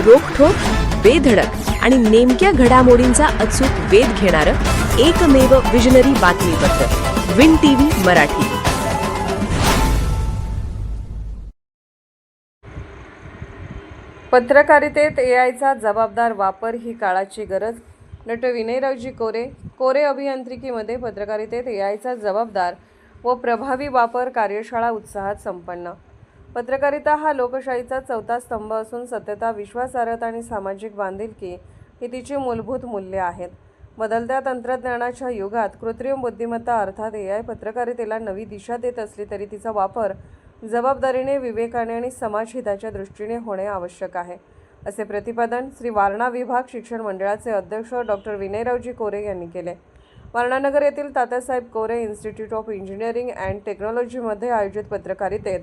रोखठोक, बेधडक आणि नेमक्या घडामोडींचा अचूक वेध घेणारं एकमेव विजनरी बातमीपत्र विन टीव्ही मराठी. पत्रकारितेत एआयचा जबाबदार वापर ही काळाची गरज. नट विनयरावजी कोरे अभियांत्रिकीमध्ये पत्रकारितेत एआयचा जबाबदार व प्रभावी वापर कार्यशाळा उत्साहात संपन्न. पत्रकारिता हा लोकशाहीचा चौथा स्तंभ असून सत्यता, विश्वासार्हता आणि सामाजिक बांधिलकी ही तिची मूलभूत मूल्ये आहेत. बदलत्या तंत्रज्ञानाच्या युगात कृत्रिम बुद्धिमत्ता अर्थात एआय पत्रकारितेला नवी दिशा देत असली तरी तिचा वापर जबाबदारीने, विवेकाने आणि समाजहिताच्या दृष्टीने होणे आवश्यक आहे, असे प्रतिपादन श्री वारणा विभाग शिक्षण मंडळाचे अध्यक्ष डॉक्टर विनयरावजी कोरे यांनी केले. वारणानगर येथील तात्यासाहेब कोरे इन्स्टिट्यूट ऑफ इंजिनिअरिंग अँड टेक्नॉलॉजीमध्ये आयोजित पत्रकारितेत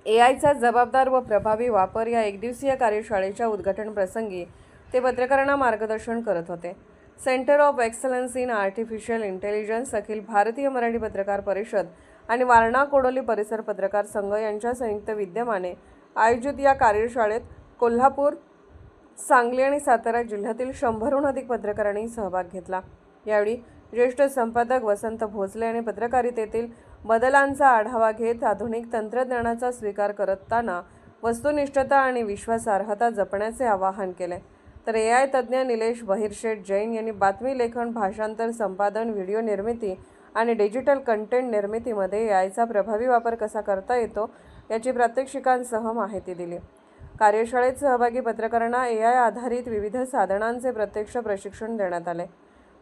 एआयचा जबाबदार व प्रभावी वापर या एकदिवसीय कार्यशाळेच्या उद्घाटन प्रसंगी ते पत्रकारांना मार्गदर्शन करत होते. Centre of excellence in artificial intelligence, Akhil Bharatiya Marathi पत्रकार परिषद आणि वारणा कोडोली परिसर पत्रकार संघ यांच्या संयुक्त विद्यमाने आयोजित या कार्यशाळेत कोल्हापूर, सांगली आणि सातारा जिल्ह्यातील 100हून अधिक पत्रकारांनी सहभाग घेतला. यावेळी ज्येष्ठ संपादक वसंत भोसले यांनी पत्रकारितेतील बदलांचा आढावा घेत आधुनिक तंत्रज्ञानाचा स्वीकार करताना वस्तुनिष्ठता आणि विश्वासार्हता जपण्याचे आवाहन केले. तर एआय तज्ज्ञ निलेश बहिरशेठ जैन यांनी बातमी लेखन, भाषांतर, संपादन, व्हिडिओ निर्मिती आणि डिजिटल कंटेंट निर्मितीमध्ये एआयचा प्रभावी वापर कसा करता येतो याची प्रात्यक्षिकांसह माहिती दिली. कार्यशाळेत सहभागी पत्रकारांना एआय आधारित विविध साधनांचे प्रत्यक्ष प्रशिक्षण देण्यात आले.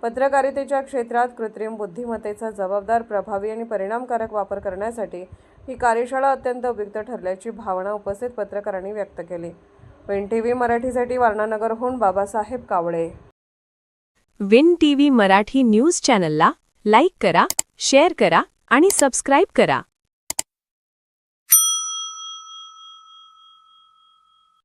पत्रकारितेच्या क्षेत्रात कृत्रिम बुद्धिमत्तेचा जबाबदार, प्रभावी आणि परिणामकारक वापर करण्यासाठी ही कार्यशाळा अत्यंत उपयुक्त ठरल्याची भावना उपस्थित पत्रकारांनी व्यक्त केली. विन टीव्ही मराठीसाठी वारणानगरहून बाबासाहेब कावळे. विन टीव्ही मराठी न्यूज चॅनलला लाईक करा, शेअर करा आणि सबस्क्राईब करा.